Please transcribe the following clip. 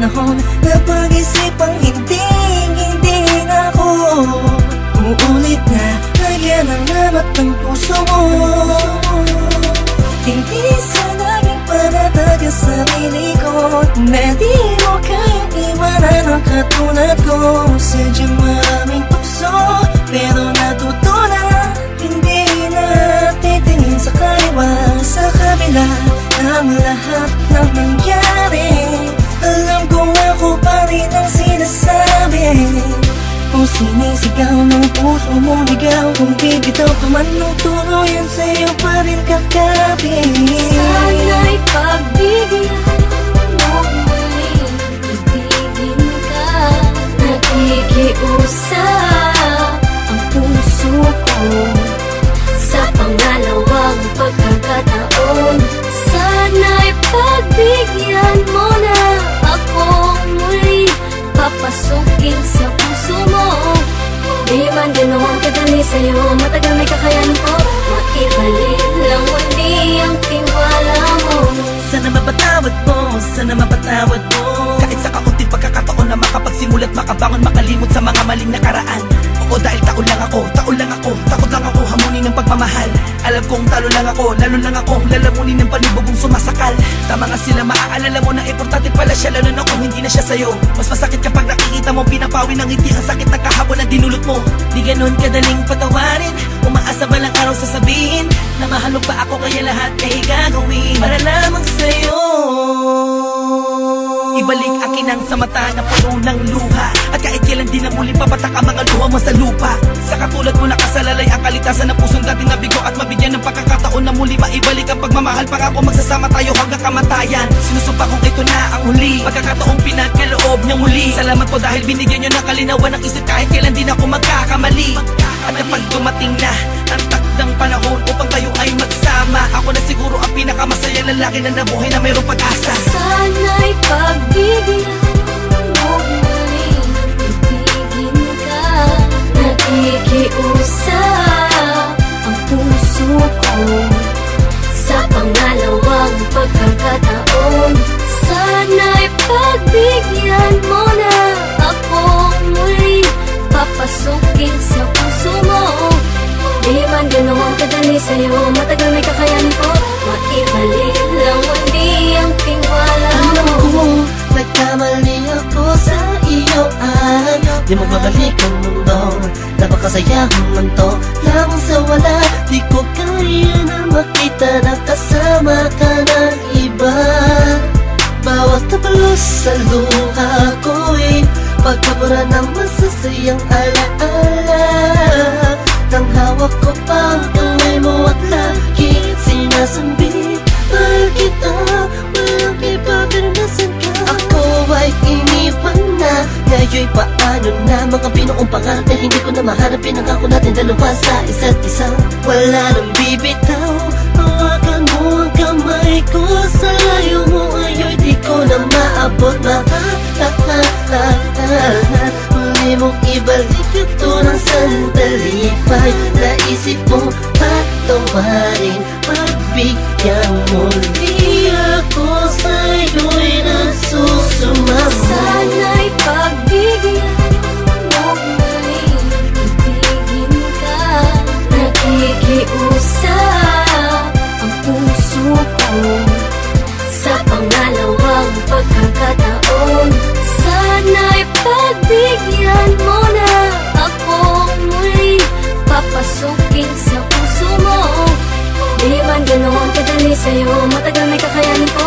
panahon na pag-isipang hindi ako uulit na lagyan ng lamat ng puso mo. Hindi sa naging panatag ang sarili ko na di mo kayang iwanan ang katulad ko. Sadyang maraming tukso pero natutunan hindi na titingin sa kaliwa, sa kabila ng lahat ng nangyari. Alam kong ako pa rin ang sinasabi. Kung sinisigaw ng puso mo ligaw, kung bibitaw pa man ng tuluyan, sa'yo pa rin kakapit. Sana'y pagbigyan mo muling ibigin ka. Nakikiusap ang puso ko sa pangalawang pagkakataon. Sana'y pagbigyan mo na akong muli papasukin sa puso mo. Di man ganoon kadali sa'yo, matagal may kakayanin ko maibalik lang muli ang tiwala mo. Sana mapatawad mo, sana mapatawad mo. Kahit sa kaunting pagkakataon na makapagsimulat, makabangon, makalimot sa mga maling nakaraan. Oo, dahil taon lang ako, takot lang ako hamunin ng pagmamahal. Alam kong talo lang ako, lalo lang akong lalamunin ng panibugong sumasakal. Tama nga sila, maaalala mo na importante pala siya, lalo na kung hindi na siya sa'yo. Mas masakit kapag nakikita mo pinapawi ng ngiti ang sakit ng kahapon na dinulot mo. Di ganun kadaling patawarin, umaasa ba lang araw sasabihin na mahal mo pa ako, kaya lahat ay gagawin para lamang sa'yo. Ibalik akin ang sa mata na puno ng luha, at kahit kailan di na muli papatak ang mga luha mo sa lupa. Sa katulad mo nakasalalay ang kalitasan ng pusong dating nabigo, at mabigyan ng pagkakataon na muli maibalik ang pagmamahal. Pangako magsasama tayo hanggang kamatayan. Sinusumpa kong ito na ang huli, pagkakataong pinagkaloob niyang muli. Salamat po dahil binigyan niyo ng kalinawan ng isip, kahit kailan di na ako magkakamali. At kapag dumating na ang takdang panahon upang tayo ay magsama, ako na siguro ang pinakamasaya lalaki na nabuhay na mayroong pag-asa. Sana'y pagbigyan mo muling ibigin ka. Nakikiusap ang puso ko sa pangalawang pagkakataon. Sana'y pagbigyan mo na akong muli papasukin sa puso mo. Di man ganoon kadali sa'yo, matagal may kakayanin ko maibalik lang muli ang tiwala mo. Alam ko, nagkamali ako sa iyo at di mo babalik ang mundo. Napakasayang mundo lamang sa wala. Di ko kaya na makita na kasama ka ng iba. Bawat tabalos sa luha ko'y pagkabura ng masasayang alaala. Nang hawak ko pang kamay mo at lagi sinasambi, mahal kita, walang iba pero nasan ka? Ako ay iniwan na, ngayon'y paano na? Mga binuong pangarap na hindi ko na maharap, pinangako natin dalawa sa isa't isa. Wala nang bibitaw, hawakan mo ang kamay ko. Sa layo mo ayo'y di ko na maabot. Muli mong ibalik ito ng sandali pa'y naisip mo patawarin, pagbigyan muli ako sa'yo'y nagsusumama. Sana'y pagbigyan mo muling ibigin ka. Nakikiusap ang puso ko sa pangalawang pagkakataon. Sana'y pagbigyan mo na akong muli papasukin sa puso mo. Di man ganoon kadali sa'yo, matagal may kakayanin ko